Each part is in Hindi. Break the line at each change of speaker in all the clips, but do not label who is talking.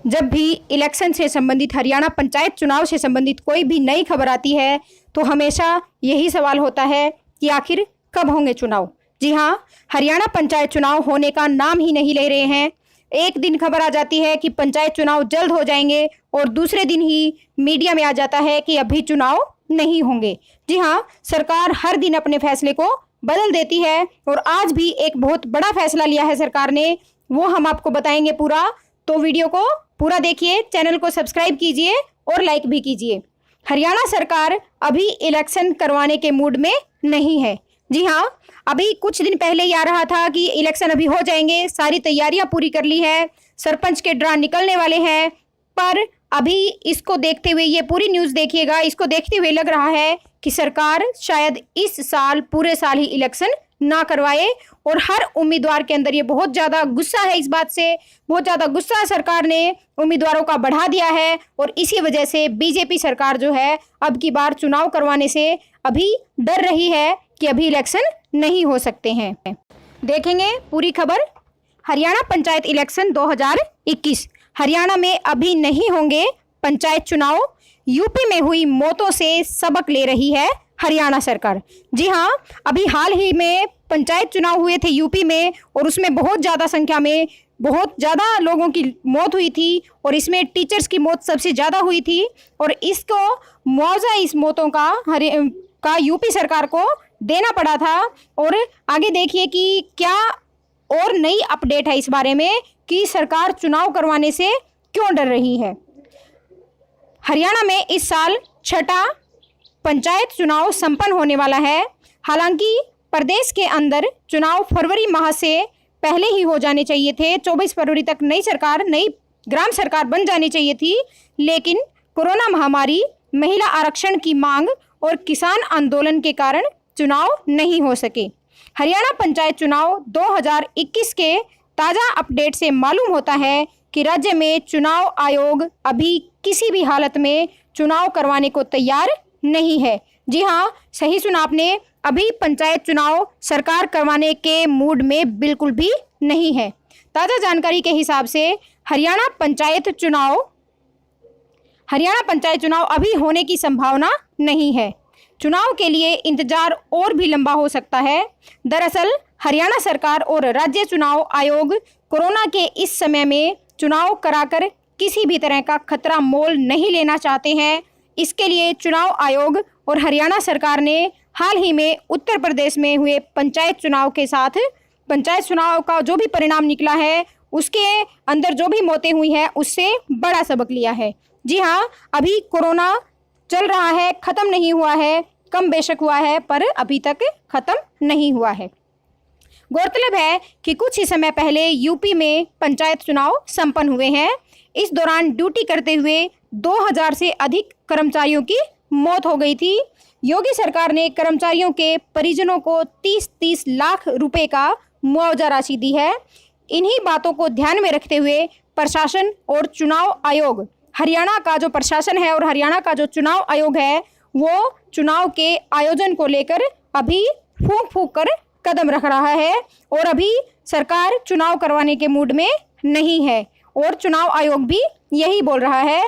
जब भी इलेक्शन से संबंधित, हरियाणा पंचायत चुनाव से संबंधित कोई भी नई खबर आती है तो हमेशा यही सवाल होता है कि आखिर कब होंगे चुनाव। जी हाँ, हरियाणा पंचायत चुनाव होने का नाम ही नहीं ले रहे हैं। एक दिन खबर आ जाती है कि पंचायत चुनाव जल्द हो जाएंगे और दूसरे दिन ही मीडिया में आ जाता है कि अभी चुनाव नहीं होंगे। जी हाँ, सरकार हर दिन अपने फैसले को बदल देती है और आज भी एक बहुत बड़ा फैसला लिया है सरकार ने, वो हम आपको बताएंगे पूरा। तो वीडियो को पूरा देखिए, चैनल को सब्सक्राइब कीजिए और लाइक भी कीजिए। हरियाणा सरकार अभी इलेक्शन करवाने के मूड में नहीं है। जी हाँ, अभी कुछ दिन पहले ही आ रहा था कि इलेक्शन अभी हो जाएंगे, सारी तैयारियां पूरी कर ली है, सरपंच के ड्रा निकलने वाले हैं। पर अभी इसको देखते हुए, ये पूरी न्यूज़ देखिएगा, इसको देखते हुए लग रहा है कि सरकार शायद इस साल पूरे साल ही इलेक्शन ना करवाए। और हर उम्मीदवार के अंदर ये बहुत ज़्यादा गुस्सा है, इस बात से बहुत ज़्यादा गुस्सा सरकार ने उम्मीदवारों का बढ़ा दिया है। और इसी वजह से बीजेपी सरकार जो है अब की बार चुनाव करवाने से अभी डर रही है कि अभी इलेक्शन नहीं हो सकते हैं। देखेंगे पूरी खबर। हरियाणा पंचायत इलेक्शन 2021, हरियाणा में अभी नहीं होंगे पंचायत चुनाव। यूपी में हुई मौतों से सबक ले रही है हरियाणा सरकार। जी हाँ, अभी हाल ही में पंचायत चुनाव हुए थे यूपी में और उसमें बहुत ज़्यादा संख्या में बहुत ज़्यादा लोगों की मौत हुई थी और इसमें टीचर्स की मौत सबसे ज़्यादा हुई थी। और इसको मुआवजा इस मौतों का यूपी सरकार को देना पड़ा था। और आगे देखिए कि क्या और नई अपडेट है इस बारे में कि सरकार चुनाव करवाने से क्यों डर रही है। हरियाणा में इस साल छठा पंचायत चुनाव संपन्न होने वाला है। हालांकि प्रदेश के अंदर चुनाव फरवरी माह से पहले ही हो जाने चाहिए थे। 24 फरवरी तक नई ग्राम सरकार बन जानी चाहिए थी, लेकिन कोरोना महामारी, महिला आरक्षण की मांग और किसान आंदोलन के कारण चुनाव नहीं हो सके। हरियाणा पंचायत चुनाव 2021 के ताज़ा अपडेट से मालूम होता है कि राज्य में चुनाव आयोग अभी किसी भी हालत में चुनाव करवाने को तैयार नहीं है। जी हाँ, सही सुना आपने, अभी पंचायत चुनाव सरकार करवाने के मूड में बिल्कुल भी नहीं है। ताज़ा जानकारी के हिसाब से हरियाणा पंचायत चुनाव अभी होने की संभावना नहीं है। चुनाव के लिए इंतजार और भी लंबा हो सकता है। दरअसल हरियाणा सरकार और राज्य चुनाव आयोग कोरोना के इस समय में चुनाव कराकर किसी भी तरह का खतरा मोल नहीं लेना चाहते हैं। इसके लिए चुनाव आयोग और हरियाणा सरकार ने हाल ही में उत्तर प्रदेश में हुए पंचायत चुनाव के साथ पंचायत चुनाव का जो भी परिणाम निकला है उसके अंदर जो भी मौतें हुई हैं उससे बड़ा सबक लिया है। जी हाँ, अभी कोरोना चल रहा है, ख़त्म नहीं हुआ है, कम बेशक हुआ है पर अभी तक ख़त्म नहीं हुआ है। गौरतलब है कि कुछ ही समय पहले यूपी में पंचायत चुनाव संपन्न हुए हैं। इस दौरान ड्यूटी करते हुए 2000 से अधिक कर्मचारियों की मौत हो गई थी। योगी सरकार ने कर्मचारियों के परिजनों को 30-30 लाख रुपए का मुआवजा राशि दी है। इन्हीं बातों को ध्यान में रखते हुए प्रशासन और चुनाव आयोग, हरियाणा का जो प्रशासन है और हरियाणा का जो चुनाव आयोग है वो चुनाव के आयोजन को लेकर अभी फूंक कर कदम रख रहा है। और अभी सरकार चुनाव करवाने के मूड में नहीं है और चुनाव आयोग भी यही बोल रहा है।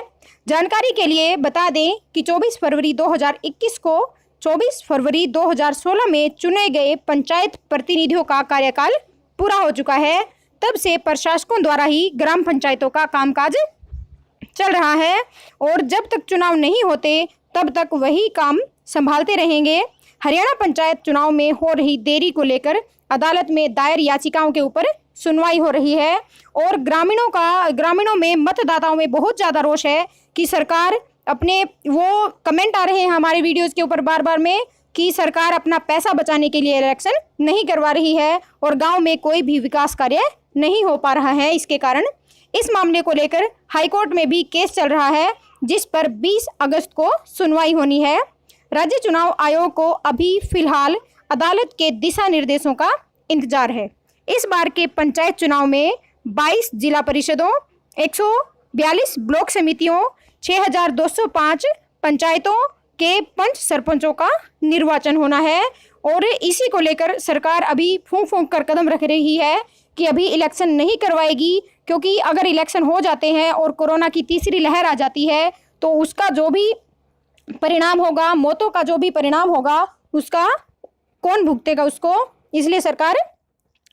जानकारी के लिए बता दें कि 24 फरवरी 2021 को 24 फरवरी 2016 में चुने गए पंचायत प्रतिनिधियों का कार्यकाल पूरा हो चुका है। तब से प्रशासकों द्वारा ही ग्राम पंचायतों का कामकाज चल रहा है और जब तक चुनाव नहीं होते तब तक वही काम संभालते रहेंगे। हरियाणा पंचायत चुनाव में हो रही देरी को लेकर अदालत में दायर याचिकाओं के ऊपर सुनवाई हो रही है और ग्रामीणों में मतदाताओं में बहुत ज़्यादा रोष है कि सरकार अपने वो कमेंट आ रहे हैं हमारे वीडियोज़ के ऊपर बार बार में कि सरकार अपना पैसा बचाने के लिए इलेक्शन नहीं करवा रही है और गांव में कोई भी विकास कार्य नहीं हो पा रहा है। इसके कारण इस मामले को लेकर हाईकोर्ट में भी केस चल रहा है जिस पर 20 अगस्त को सुनवाई होनी है। राज्य चुनाव आयोग को अभी फिलहाल अदालत के दिशा निर्देशों का इंतजार है। इस बार के पंचायत चुनाव में 22 जिला परिषदों, 142 ब्लॉक समितियों, 6205 पंचायतों के पंच सरपंचों का निर्वाचन होना है और इसी को लेकर सरकार अभी फूंक कर कदम रख रही है कि अभी इलेक्शन नहीं करवाएगी क्योंकि अगर इलेक्शन हो जाते हैं और कोरोना की तीसरी लहर आ जाती है तो उसका जो भी परिणाम होगा, मौतों का जो भी परिणाम होगा, उसका कौन भुगतेगा उसको, इसलिए सरकार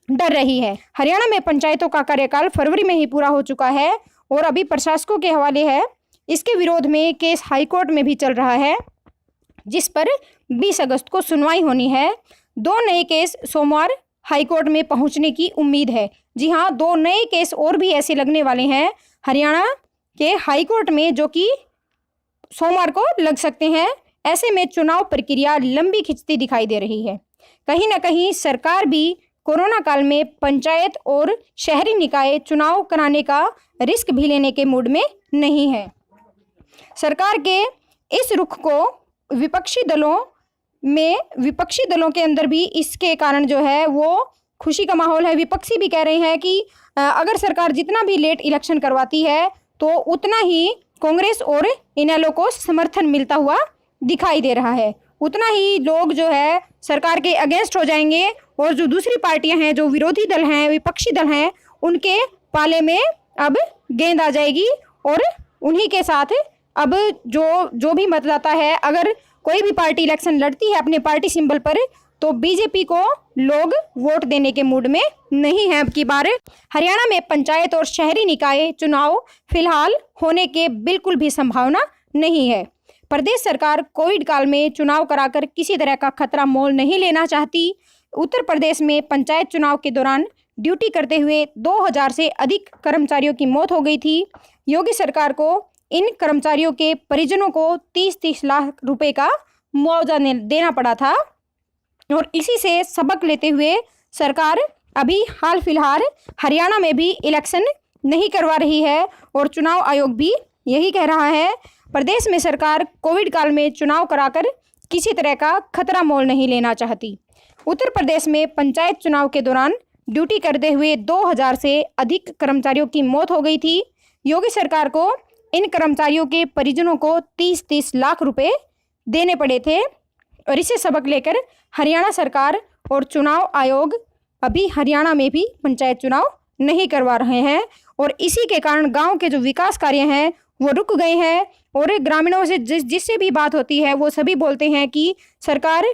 डर रही है। हरियाणा में पंचायतों का कार्यकाल फरवरी में ही पूरा हो चुका है और अभी प्रशासकों के हवाले है। इसके विरोध में केस हाईकोर्ट में भी चल रहा है, जिस पर 20 अगस्त को सुनवाई होनी है। 2 नए केस सोमवार हाईकोर्ट में पहुंचने की उम्मीद है। जी हाँ, 2 नए केस और भी ऐसे लगने वाले हैं हरियाणा के हाईकोर्ट में, जो कि सोमवार को लग सकते हैं। ऐसे में चुनाव प्रक्रिया लंबी खिंचती दिखाई दे रही है। कहीं ना कहीं सरकार भी कोरोना काल में पंचायत और शहरी निकाय चुनाव कराने का रिस्क भी लेने के मूड में नहीं है। सरकार के इस रुख को विपक्षी दलों के अंदर भी इसके कारण जो है वो खुशी का माहौल है। विपक्षी भी कह रहे हैं कि अगर सरकार जितना भी लेट इलेक्शन करवाती है तो उतना ही कांग्रेस और इनेलो को समर्थन मिलता हुआ दिखाई दे रहा है, उतना ही लोग जो है सरकार के अगेंस्ट हो जाएंगे और जो दूसरी पार्टियां हैं, जो विरोधी दल हैं, विपक्षी दल हैं, उनके पाले में अब गेंद आ जाएगी और उन्हीं के साथ अब जो भी मतदाता है, अगर कोई भी पार्टी इलेक्शन लड़ती है अपने पार्टी सिंबल पर, तो बीजेपी को लोग वोट देने के मूड में नहीं है। अब की बार हरियाणा में पंचायत और शहरी निकाय चुनाव फिलहाल होने के बिल्कुल भी संभावना नहीं है। प्रदेश सरकार कोविड काल में चुनाव कराकर किसी तरह का खतरा मोल नहीं लेना चाहती। उत्तर प्रदेश में पंचायत चुनाव के दौरान ड्यूटी करते हुए 2000 से अधिक कर्मचारियों की मौत हो गई थी। योगी सरकार को इन कर्मचारियों के परिजनों को 30-30 लाख रुपए का मुआवजा देना पड़ा था और इसी से सबक लेते हुए सरकार अभी हाल फिलहाल हरियाणा में भी इलेक्शन नहीं करवा रही है और चुनाव आयोग भी यही कह रहा है। प्रदेश में सरकार कोविड काल में चुनाव कराकर किसी तरह का खतरा मोल नहीं लेना चाहती। उत्तर प्रदेश में पंचायत चुनाव के दौरान ड्यूटी करते हुए 2000 से अधिक कर्मचारियों की मौत हो गई थी। योगी सरकार को इन कर्मचारियों के परिजनों को 30-30 लाख रुपए देने पड़े थे और इसे सबक लेकर हरियाणा सरकार और चुनाव आयोग अभी हरियाणा में भी पंचायत चुनाव नहीं करवा रहे हैं और इसी के कारण गांव के जो विकास कार्य हैं वो रुक गए हैं और ग्रामीणों से जिससे भी बात होती है वो सभी बोलते हैं कि सरकार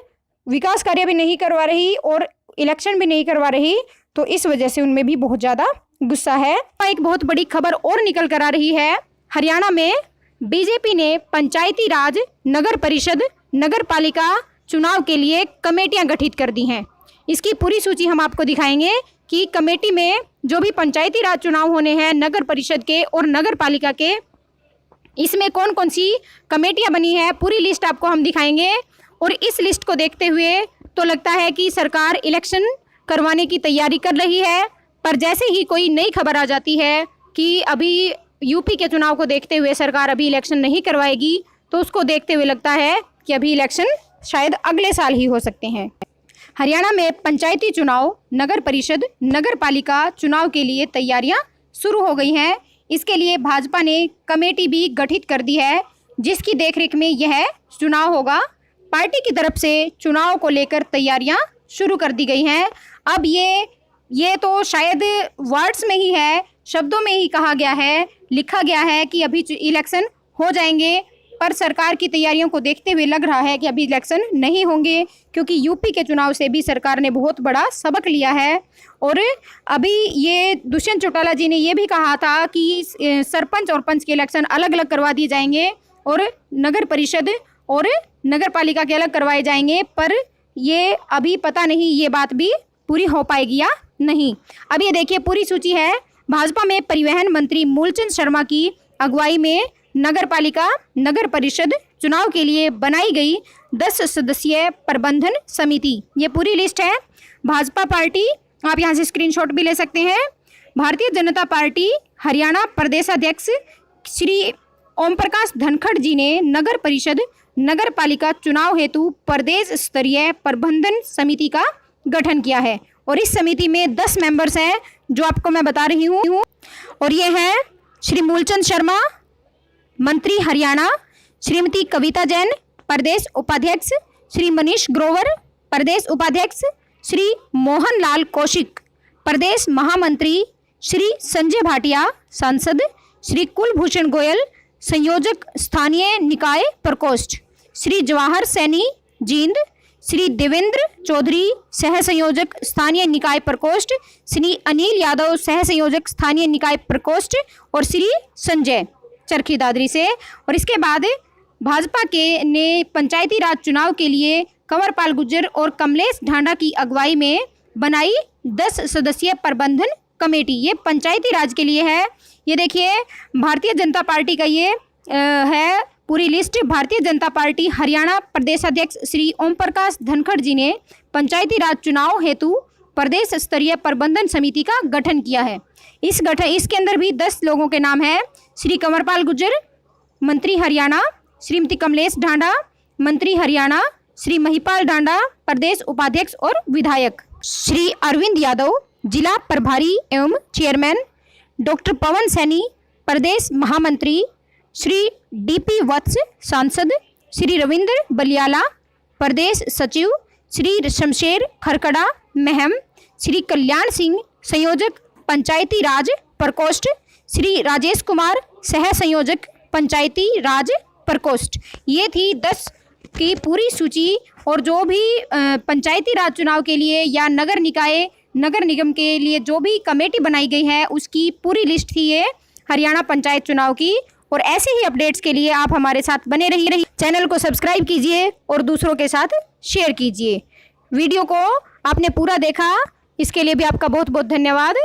विकास कार्य भी नहीं करवा रही और इलेक्शन भी नहीं करवा रही, तो इस वजह से उनमें भी बहुत ज़्यादा गुस्सा है। एक बहुत बड़ी खबर और निकल कर आ रही है। हरियाणा में बीजेपी ने पंचायती राज, नगर परिषद, नगर पालिका चुनाव के लिए कमेटियां गठित कर दी हैं। इसकी पूरी सूची हम आपको दिखाएंगे कि कमेटी में जो भी पंचायती राज चुनाव होने हैं, नगर परिषद के और नगर पालिका के, इसमें कौन कौन सी कमेटियां बनी है, पूरी लिस्ट आपको हम दिखाएंगे। और इस लिस्ट को देखते हुए तो लगता है कि सरकार इलेक्शन करवाने की तैयारी कर रही है, पर जैसे ही कोई नई खबर आ जाती है कि अभी यूपी के चुनाव को देखते हुए सरकार अभी इलेक्शन नहीं करवाएगी, तो उसको देखते हुए लगता है कि अभी इलेक्शन शायद अगले साल ही हो सकते हैं। हरियाणा में पंचायती चुनाव, नगर परिषद, नगर पालिका चुनाव के लिए तैयारियां शुरू हो गई हैं। इसके लिए भाजपा ने कमेटी भी गठित कर दी है, जिसकी देखरेख में यह चुनाव होगा। पार्टी की तरफ से चुनाव को लेकर तैयारियां शुरू कर दी गई हैं। अब ये तो शायद वर्ड्स में ही है, शब्दों में ही कहा गया है, लिखा गया है कि अभी इलेक्शन हो जाएंगे, पर सरकार की तैयारियों को देखते हुए लग रहा है कि अभी इलेक्शन नहीं होंगे, क्योंकि यूपी के चुनाव से भी सरकार ने बहुत बड़ा सबक लिया है। और अभी ये दुष्यंत चौटाला जी ने ये भी कहा था कि सरपंच और पंच के इलेक्शन अलग अलग करवा दिए जाएंगे और नगर परिषद और नगर पालिका के अलग करवाए जाएंगे, पर ये अभी पता नहीं ये बात भी पूरी हो पाएगी या नहीं। अब ये देखिए पूरी सूची है। भाजपा में परिवहन मंत्री मूलचंद शर्मा की अगुवाई में नगर पालिका, नगर परिषद चुनाव के लिए बनाई गई 10 सदस्यीय प्रबंधन समिति, ये पूरी लिस्ट है। भाजपा पार्टी, आप यहाँ से स्क्रीनशॉट भी ले सकते हैं। भारतीय जनता पार्टी हरियाणा प्रदेशाध्यक्ष श्री ओम प्रकाश धनखड़ जी ने नगर परिषद, नगर पालिका चुनाव हेतु प्रदेश स्तरीय प्रबंधन समिति का गठन किया है और इस समिति में 10 मेंबर्स हैं जो आपको मैं बता रही हूँ। और ये हैं श्री मूलचंद शर्मा मंत्री हरियाणा, श्रीमती कविता जैन प्रदेश उपाध्यक्ष, श्री मनीष ग्रोवर प्रदेश उपाध्यक्ष, श्री मोहन लाल कौशिक प्रदेश महामंत्री, श्री संजय भाटिया सांसद, श्री कुलभूषण गोयल संयोजक स्थानीय निकाय प्रकोष्ठ, श्री जवाहर सैनी जींद, श्री देवेंद्र चौधरी सह संयोजक स्थानीय निकाय प्रकोष्ठ, श्री अनिल यादव सह संयोजक स्थानीय निकाय प्रकोष्ठ और श्री संजय चरखी दादरी से। और इसके बाद भाजपा के ने पंचायती राज चुनाव के लिए कंवरपाल गुर्जर और कमलेश ढांडा की अगुवाई में बनाई 10 सदस्यीय प्रबंधन कमेटी। ये पंचायती राज के लिए है। ये देखिए भारतीय जनता पार्टी का ये है पूरी लिस्ट। भारतीय जनता पार्टी हरियाणा प्रदेश अध्यक्ष श्री ओम प्रकाश धनखड़ जी ने पंचायती राज चुनाव हेतु प्रदेश स्तरीय प्रबंधन समिति का गठन किया है। इसके अंदर भी 10 लोगों के नाम हैं। श्री कंवरपाल गुर्जर मंत्री हरियाणा, श्रीमती कमलेश ढांडा मंत्री हरियाणा, श्री महिपाल ढांडा प्रदेश उपाध्यक्ष और विधायक, श्री अरविंद यादव जिला प्रभारी एवं चेयरमैन, डॉक्टर पवन सैनी प्रदेश महामंत्री, श्री डीपी वत्स सांसद, श्री रविंद्र बलियाला प्रदेश सचिव, श्री शमशेर खरकड़ा महम, श्री कल्याण सिंह संयोजक पंचायती राज प्रकोष्ठ, श्री राजेश कुमार सह संयोजक पंचायती राज प्रकोष्ठ। ये थी 10 की पूरी सूची। और जो भी पंचायती राज चुनाव के लिए या नगर निकाय नगर निगम के लिए जो भी कमेटी बनाई गई है उसकी पूरी लिस्ट थी ये हरियाणा पंचायत चुनाव की। और ऐसे ही अपडेट्स के लिए आप हमारे साथ बने रहिए। चैनल को सब्सक्राइब कीजिए और दूसरों के साथ शेयर कीजिए। वीडियो को आपने पूरा देखा, इसके लिए भी आपका बहुत बहुत धन्यवाद।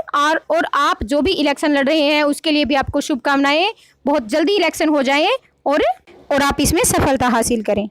और आप जो भी इलेक्शन लड़ रहे हैं उसके लिए भी आपको शुभकामनाएं। बहुत जल्दी इलेक्शन हो जाए और आप इसमें सफलता हासिल करें।